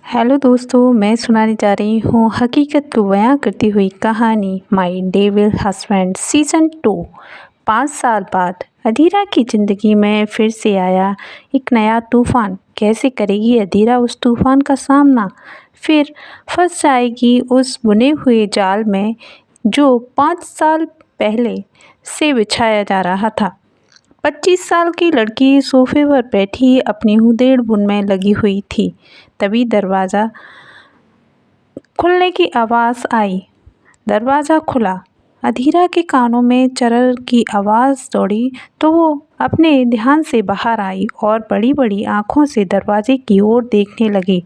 Hello दोस्तों, मैं सुनाने जा रही हूँ हकीकत को बयां करती हुई कहानी माई डेविल हस्बैंड सीज़न 2। 5 साल बाद अधीरा की ज़िंदगी में फिर से आया एक नया तूफ़ान। कैसे करेगी अधीरा उस तूफ़ान का सामना? फिर फंस जाएगी उस बुने हुए जाल में जो 5 साल पहले से बिछाया जा रहा था। 25 साल की लड़की सोफे पर बैठी अपनी उधेड़ बुन में लगी हुई थी। तभी दरवाज़ा खुलने की आवाज़ आई। दरवाज़ा खुला। अधीरा के कानों में चरर की आवाज़ दौड़ी तो वो अपने ध्यान से बाहर आई और बड़ी-बड़ी आँखों से दरवाजे की ओर देखने लगी।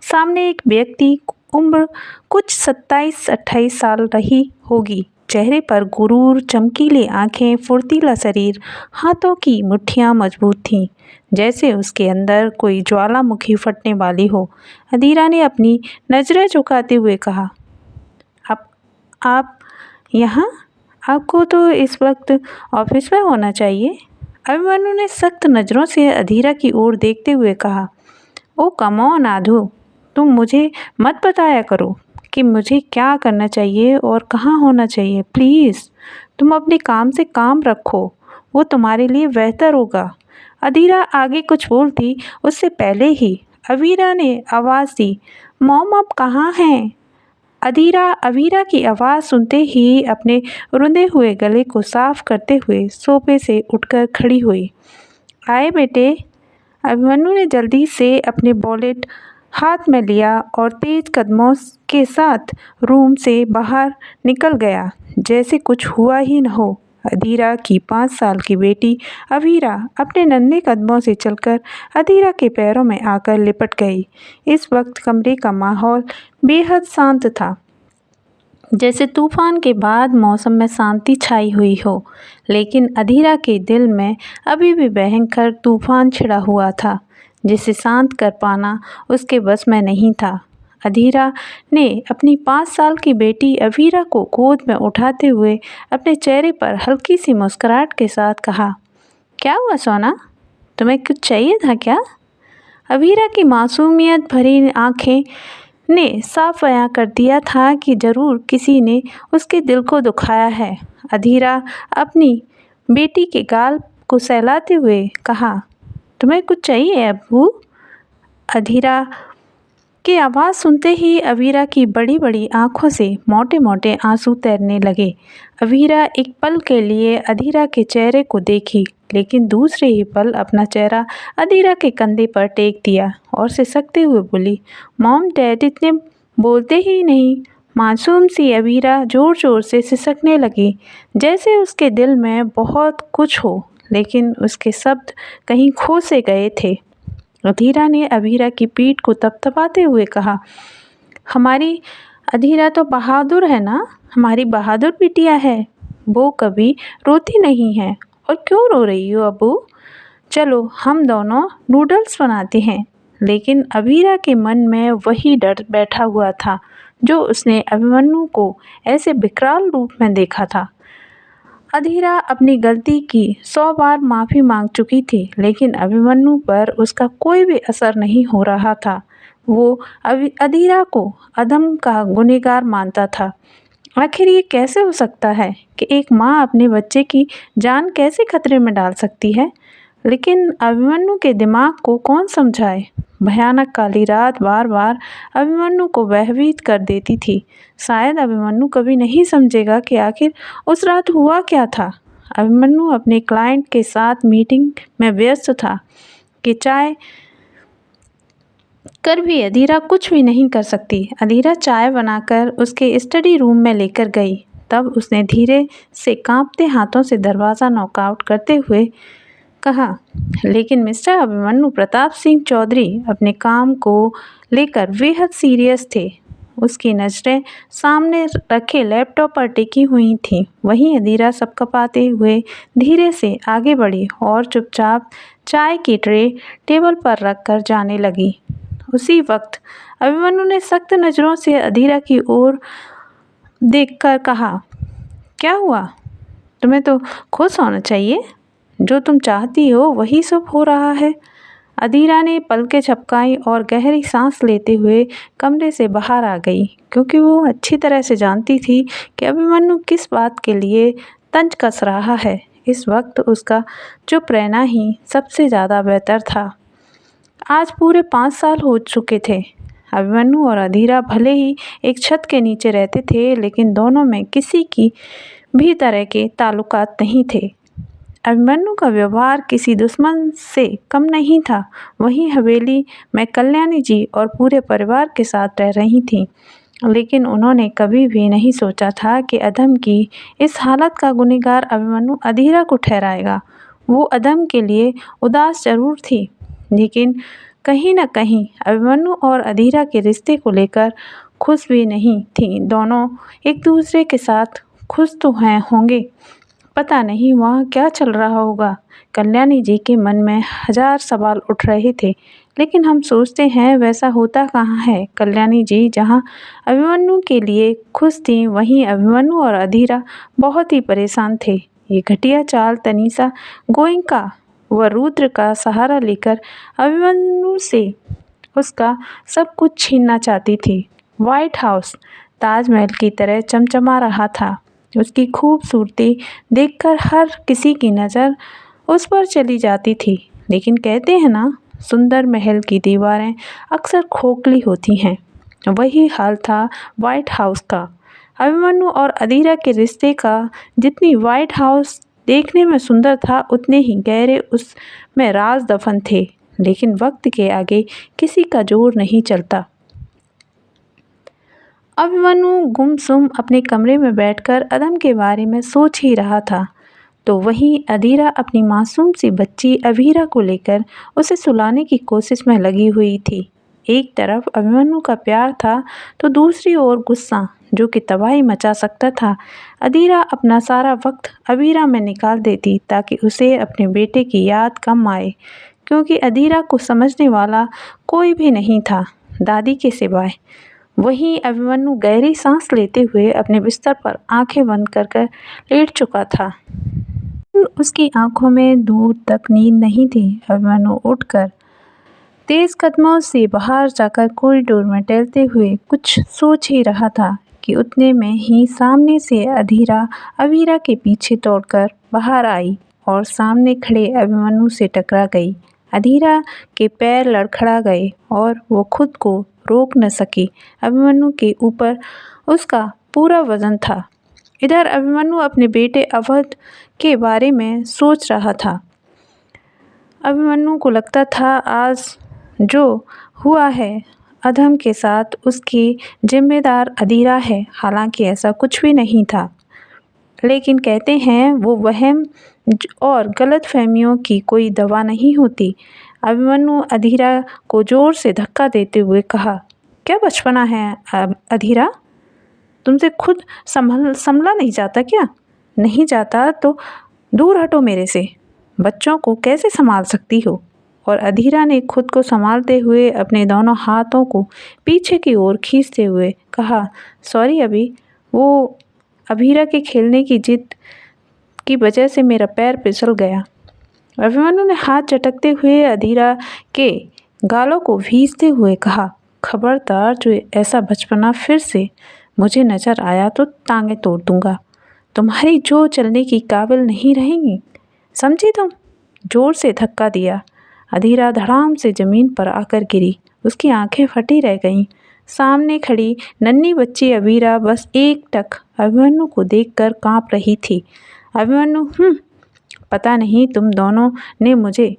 सामने एक व्यक्ति, उम्र कुछ 27-28 साल रही होगी। चेहरे पर गुरूर, चमकीली आँखें, फुर्तीला शरीर, हाथों की मुट्ठियाँ मजबूत थीं, जैसे उसके अंदर कोई ज्वालामुखी फटने वाली हो। अधीरा ने अपनी नज़रें झुकाते हुए कहा, आप यहाँ? आपको तो इस वक्त ऑफिस में होना चाहिए। अभिमन्यु ने सख्त नज़रों से अधीरा की ओर देखते हुए कहा, ओ कम ऑन आधु, तुम मुझे मत बताया करो कि मुझे क्या करना चाहिए और कहाँ होना चाहिए। प्लीज़ तुम अपने काम से काम रखो, वो तुम्हारे लिए बेहतर होगा। अधीरा आगे कुछ बोलती उससे पहले ही अवीरा ने आवाज़ दी, मॉम आप कहाँ हैं? अवीरा की आवाज़ सुनते ही अपने रुंधे हुए गले को साफ करते हुए सोफे से उठकर खड़ी हुई। आए बेटे। अभिमन्यु ने जल्दी से अपने वॉलेट हाथ में लिया और तेज कदमों के साथ रूम से बाहर निकल गया, जैसे कुछ हुआ ही न हो। अधीरा की 5 साल की बेटी अवीरा अपने नन्हे कदमों से चलकर अधीरा के पैरों में आकर लिपट गई। इस वक्त कमरे का माहौल बेहद शांत था, जैसे तूफान के बाद मौसम में शांति छाई हुई हो। लेकिन अधीरा के दिल में अभी भी भयंकर तूफान छिड़ा हुआ था, जिसे शांत कर पाना उसके बस में नहीं था। अधीरा ने अपनी 5 साल की बेटी अवीरा को गोद में उठाते हुए अपने चेहरे पर हल्की सी मुस्कुराहट के साथ कहा, क्या हुआ सोना, तुम्हें कुछ चाहिए था क्या? अवीरा की मासूमियत भरी आंखें ने साफ बयां कर दिया था कि ज़रूर किसी ने उसके दिल को दुखाया है। अधीरा अपनी बेटी के गाल को सहलाते हुए कहा, तुम्हें कुछ चाहिए अब्बू? अधीरा की आवाज़ सुनते ही अवीरा की बड़ी-बड़ी आँखों से मोटे-मोटे आंसू तैरने लगे। अवीरा एक पल के लिए अधीरा के चेहरे को देखी, लेकिन दूसरे ही पल अपना चेहरा अधीरा के कंधे पर टेक दिया और सिसकते हुए बोली, मॉम डैड इतने बोलते ही नहीं। मासूम सी अवीरा ज़ोर-ज़ोर से सिसकने लगी, जैसे उसके दिल में बहुत कुछ हो, लेकिन उसके शब्द कहीं खो से गए थे। अधीरा ने अवीरा की पीठ को थपथपाते हुए कहा, हमारी अधीरा तो बहादुर है ना, हमारी बहादुर बिटिया है, वो कभी रोती नहीं है। और क्यों रो रही हो अब्बू? चलो हम दोनों नूडल्स बनाते हैं। लेकिन अवीरा के मन में वही डर बैठा हुआ था जो उसने अभिमन्यु को ऐसे विकराल रूप में देखा था। अधीरा अपनी गलती की 100 बार माफ़ी मांग चुकी थी, लेकिन अभिमन्यु पर उसका कोई भी असर नहीं हो रहा था। वो अधीरा को अधम का गुनहगार मानता था। आखिर ये कैसे हो सकता है कि एक माँ अपने बच्चे की जान कैसे खतरे में डाल सकती है? लेकिन अभिमन्यु के दिमाग को कौन समझाए? भयानक काली रात बार बार अभिमन्यु को भयभीत कर देती थी। शायद अभिमन्यु कभी नहीं समझेगा कि आखिर उस रात हुआ क्या था। अभिमन्यु अपने क्लाइंट के साथ मीटिंग में व्यस्त था कि चाय कर भी अधीरा कुछ भी नहीं कर सकती। अधीरा चाय बनाकर उसके स्टडी रूम में लेकर गई। तब उसने धीरे से कांपते हाथों से दरवाज़ा नॉकआउट करते हुए कहा, लेकिन मिस्टर अभिमन्यु प्रताप सिंह चौधरी अपने काम को लेकर बेहद सीरियस थे। उसकी नज़रें सामने रखे लैपटॉप पर टिकी हुई थीं। वहीं अधीरा सबकपाते हुए धीरे से आगे बढ़ी और चुपचाप चाय की ट्रे टेबल पर रख कर जाने लगी। उसी वक्त अभिमन्यु ने सख्त नज़रों से अधीरा की ओर देखकर कहा, क्या हुआ? तुम्हें तो खुश होना चाहिए, जो तुम चाहती हो वही सब हो रहा है। अधीरा ने पलकें झपकाई और गहरी सांस लेते हुए कमरे से बाहर आ गई, क्योंकि वो अच्छी तरह से जानती थी कि अभिमन्यु किस बात के लिए तंज कस रहा है। इस वक्त उसका चुप रहना ही सबसे ज़्यादा बेहतर था। आज पूरे 5 साल हो चुके थे। अभिमन्यु और अधीरा भले ही एक छत के नीचे रहते थे, लेकिन दोनों में किसी की भी तरह के ताल्लुकात नहीं थे। अभिमन्यु का व्यवहार किसी दुश्मन से कम नहीं था। वहीं हवेली में कल्याणी जी और पूरे परिवार के साथ रह रही थीं, लेकिन उन्होंने कभी भी नहीं सोचा था कि अधम की इस हालत का गुनहगार अभिमन्यु अधीरा को ठहराएगा। वो अधम के लिए उदास जरूर थी, लेकिन कहीं न कहीं अभिमन्यु और अधीरा के रिश्ते को लेकर खुश भी नहीं थी। दोनों एक दूसरे के साथ खुश तो होंगे, पता नहीं वहाँ क्या चल रहा होगा। कल्याणी जी के मन में 1000 सवाल उठ रहे थे, लेकिन हम सोचते हैं वैसा होता कहाँ है। कल्याणी जी जहाँ अभिमन्यु के लिए खुश थीं, वहीं अभिमन्यु और अधीरा बहुत ही परेशान थे। ये घटिया चाल तनीषा गोयनका व रुद्र का सहारा लेकर अभिमन्यु से उसका सब कुछ छीनना चाहती थी। व्हाइट हाउस ताजमहल की तरह चमचमा रहा था। उसकी खूबसूरती देखकर हर किसी की नज़र उस पर चली जाती थी, लेकिन कहते हैं ना, सुंदर महल की दीवारें अक्सर खोखली होती हैं। वही हाल था व्हाइट हाउस का। अभिमन्यु और अधीरा के रिश्ते का जितनी व्हाइट हाउस देखने में सुंदर था, उतने ही गहरे उसमें राज दफन थे। लेकिन वक्त के आगे किसी का जोर नहीं चलता। अभिमन्यु गुमसुम अपने कमरे में बैठकर अधम के बारे में सोच ही रहा था, तो वहीं अधीरा अपनी मासूम सी बच्ची अभीरा को लेकर उसे सुलाने की कोशिश में लगी हुई थी। एक तरफ अभिमन्यु का प्यार था, तो दूसरी ओर गुस्सा, जो कि तबाही मचा सकता था। अधीरा अपना सारा वक्त अभीरा में निकाल देती ताकि उसे अपने बेटे की याद कम आए, क्योंकि अधीरा को समझने वाला कोई भी नहीं था, दादी के सिवाय। वहीं अभिमन्यु गहरी सांस लेते हुए अपने बिस्तर पर आंखें बंद कर लेट चुका था। उसकी आंखों में दूर तक नींद नहीं थी। अभिमन्यु उठकर तेज कदमों से बाहर जाकर कॉरिडोर में टहलते हुए कुछ सोच ही रहा था कि उतने में ही सामने से अधीरा अभीरा के पीछे दौड़कर बाहर आई और सामने खड़े अभिमन्यु से टकरा गई। अधीरा के पैर लड़खड़ा गए और वो खुद को रोक न सकी। अभिमन्यु के ऊपर उसका पूरा वजन था। इधर अभिमन्यु अपने बेटे अवध के बारे में सोच रहा था। अभिमन्यु को लगता था आज जो हुआ है अधम के साथ, उसकी जिम्मेदार अधीरा है। हालांकि ऐसा कुछ भी नहीं था, लेकिन कहते हैं वो वहम और गलतफहमियों की कोई दवा नहीं होती। अभिमन्यु अधीरा को जोर से धक्का देते हुए कहा, क्या बचपना है अधीरा? तुमसे खुद संभला नहीं जाता क्या? नहीं जाता तो दूर हटो मेरे से। बच्चों को कैसे संभाल सकती हो? और अधीरा ने खुद को संभालते हुए अपने दोनों हाथों को पीछे की ओर खींचते हुए कहा, सॉरी अभी, वो अभीरा के खेलने की जिद की वजह से मेरा पैर फिसल गया। अभिमन्यु ने हाथ झटकते हुए अधीरा के गालों को भींचते हुए कहा, खबरदार जो ऐसा बचपना फिर से मुझे नजर आया तो टांगें तोड़ दूंगा। तुम्हारी जो चलने की काबिल नहीं रहेंगी, समझी तुम? जोर से धक्का दिया। अधीरा धड़ाम से जमीन पर आकर गिरी। उसकी आंखें फटी रह गईं। सामने खड़ी नन्ही बच्ची अभीरा बस एकटक अभिमन्यु को देखकर कांप रही थी। अभिमन्यु, पता नहीं तुम दोनों ने मुझे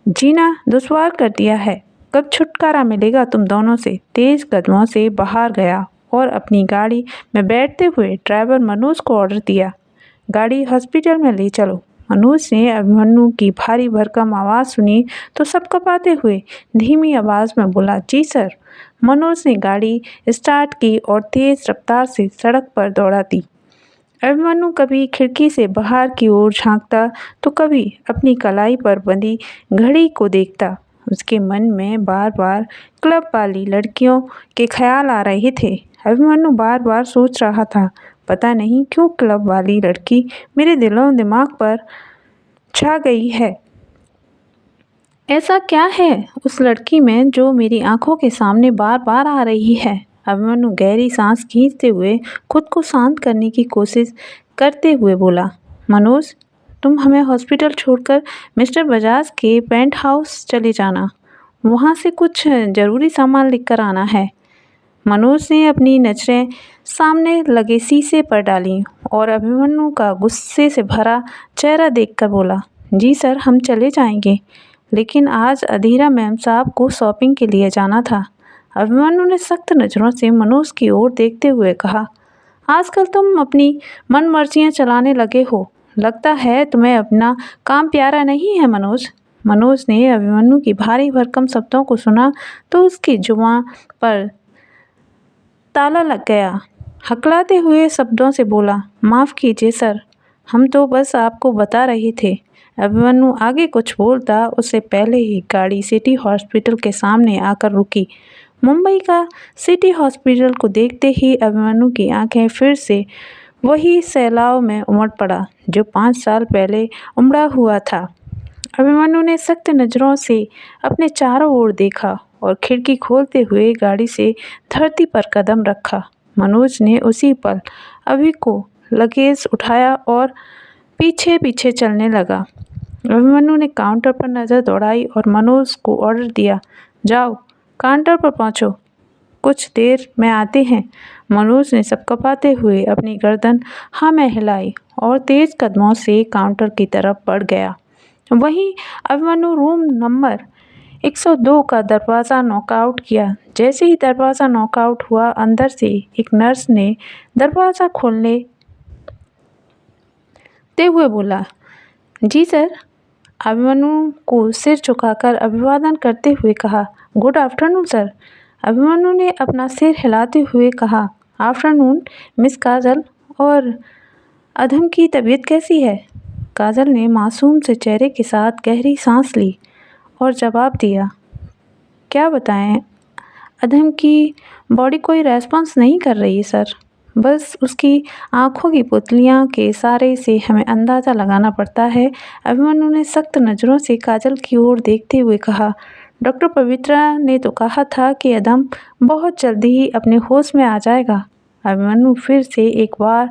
जीना दुश्वार कर दिया है। कब छुटकारा मिलेगा तुम दोनों से? तेज कदमों से बाहर गया और अपनी गाड़ी में बैठते हुए ड्राइवर मनोज को ऑर्डर दिया, गाड़ी हॉस्पिटल में ले चलो। मनोज ने अभिमन्यु की भारी भरकम आवाज़ सुनी तो सब कपाते हुए धीमी आवाज़ में बोला, जी सर। मनोज ने गाड़ी स्टार्ट की और तेज रफ्तार से सड़क पर दौड़ा दी। अभिमन्यु कभी खिड़की से बाहर की ओर झांकता तो कभी अपनी कलाई पर बंधी घड़ी को देखता। उसके मन में बार बार क्लब वाली लड़कियों के ख्याल आ रहे थे। अभिमन्यु बार बार सोच रहा था, पता नहीं क्यों क्लब वाली लड़की मेरे दिलो दिमाग पर छा गई है। ऐसा क्या है उस लड़की में जो मेरी आंखों के सामने बार बार आ रही है? अभिमन्यु गहरी सांस खींचते हुए खुद को शांत करने की कोशिश करते हुए बोला। मनोज, तुम हमें हॉस्पिटल छोड़कर मिस्टर बजाज के पेंट हाउस चले जाना। वहाँ से कुछ ज़रूरी सामान लिख कर आना है। मनोज ने अपनी नज़रें सामने लगे शीशे पर डाली और अभिमन्यु का गुस्से से भरा चेहरा देखकर बोला, जी सर, हम चले जाएंगे, लेकिन आज अधीरा मैम साहब को शॉपिंग के लिए जाना था। अभिमन्यु ने सख्त नज़रों से मनोज की ओर देखते हुए कहा, आजकल तुम अपनी मन मर्जियाँ चलाने लगे हो। लगता है तुम्हें अपना काम प्यारा नहीं है मनोज। मनोज ने अभिमन्यु की भारी भरकम शब्दों को सुना तो उसकी जुबान पर ताला लग गया। हकलाते हुए शब्दों से बोला, माफ़ कीजिए सर, हम तो बस आपको बता रहे थे। अभिमन्यु आगे कुछ बोलता उससे पहले ही गाड़ी सिटी हॉस्पिटल के सामने आकर रुकी। मुंबई का सिटी हॉस्पिटल को देखते ही अभिमन्यु की आंखें फिर से वही सैलाव में उमड़ पड़ा जो 5 साल पहले उमड़ा हुआ था। अभिमन्यु ने सख्त नज़रों से अपने चारों ओर देखा और खिड़की खोलते हुए गाड़ी से धरती पर कदम रखा। मनोज ने उसी पल अभि को लगेज उठाया और पीछे पीछे चलने लगा। अभिमन्यु ने काउंटर पर नज़र दौड़ाई और मनोज को ऑर्डर दिया, जाओ काउंटर पर पहुँचो, कुछ देर में आते हैं। मनोज ने सबकपाते हुए अपनी गर्दन हाँ में हिलाई और तेज कदमों से काउंटर की तरफ बढ़ गया। वहीं अभिमन्यु रूम नंबर 102 का दरवाज़ा नॉकआउट किया। जैसे ही दरवाज़ा नॉकआउट हुआ, अंदर से एक नर्स ने दरवाज़ा खोलने ते हुए बोला, जी सर। अभिमन्यु को सिर झुकाकर अभिवादन करते हुए कहा, गुड आफ्टरनून सर। अभिमन्यु ने अपना सिर हिलाते हुए कहा, आफ्टरनून मिस काजल। और अधम की तबीयत कैसी है? काजल ने मासूम से चेहरे के साथ गहरी सांस ली और जवाब दिया, क्या बताएं, अधम की बॉडी कोई रेस्पॉन्स नहीं कर रही है सर। बस उसकी आंखों की पुतलियां के इशारे से हमें अंदाज़ा लगाना पड़ता है। अभिमन्यु ने सख्त नज़रों से काजल की ओर देखते हुए कहा, डॉक्टर पवित्रा ने तो कहा था कि अधम बहुत जल्दी ही अपने होश में आ जाएगा। अभिमन्यु फिर से एक बार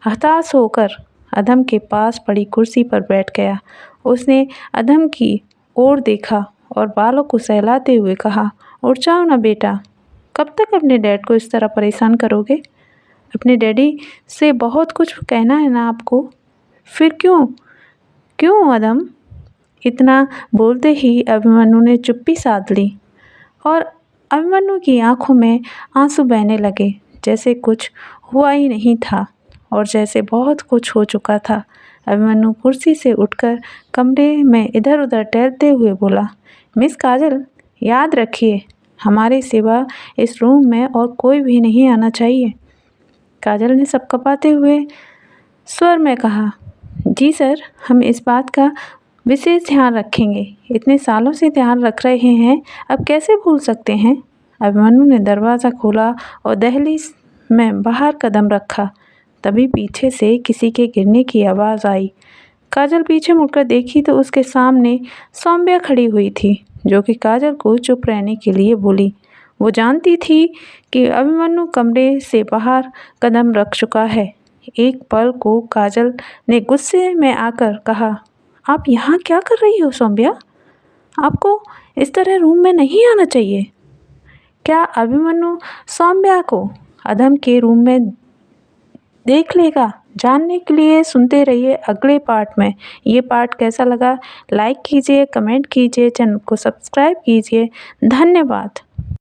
हताश होकर अधम के पास पड़ी कुर्सी पर बैठ गया। उसने अधम की ओर देखा और बालों को सहलाते हुए कहा, उठ जाओ ना बेटा, कब तक अपने डैड को इस तरह परेशान करोगे? अपने डैडी से बहुत कुछ कहना है ना आपको? फिर क्यों अधम? इतना बोलते ही अभिमन्यु ने चुप्पी साध ली और अभिमन्यु की आंखों में आंसू बहने लगे, जैसे कुछ हुआ ही नहीं था और जैसे बहुत कुछ हो चुका था। अभिमन्यु कुर्सी से उठकर कमरे में इधर उधर टहलते हुए बोला, मिस काजल, याद रखिए, हमारे सिवा इस रूम में और कोई भी नहीं आना चाहिए। काजल ने सबकपाते हुए स्वर में कहा, जी सर, हम इस बात का विशेष ध्यान रखेंगे। इतने सालों से ध्यान रख रहे हैं, अब कैसे भूल सकते हैं? अभिमन्यु ने दरवाज़ा खोला और दहलीज में बाहर कदम रखा। तभी पीछे से किसी के गिरने की आवाज़ आई। काजल पीछे मुड़कर देखी तो उसके सामने सौम्या खड़ी हुई थी, जो कि काजल को चुप रहने के लिए बोली। वो जानती थी कि अभिमन्यु कमरे से बाहर कदम रख चुका है। एक पल को काजल ने गुस्से में आकर कहा, आप यहाँ क्या कर रही हो सौम्या? आपको इस तरह रूम में नहीं आना चाहिए। क्या अभिमन्यु सौम्या को अधम के रूम में देख लेगा? जानने के लिए सुनते रहिए अगले पार्ट में। ये पार्ट कैसा लगा लाइक कीजिए, कमेंट कीजिए, चैनल को सब्सक्राइब कीजिए। धन्यवाद।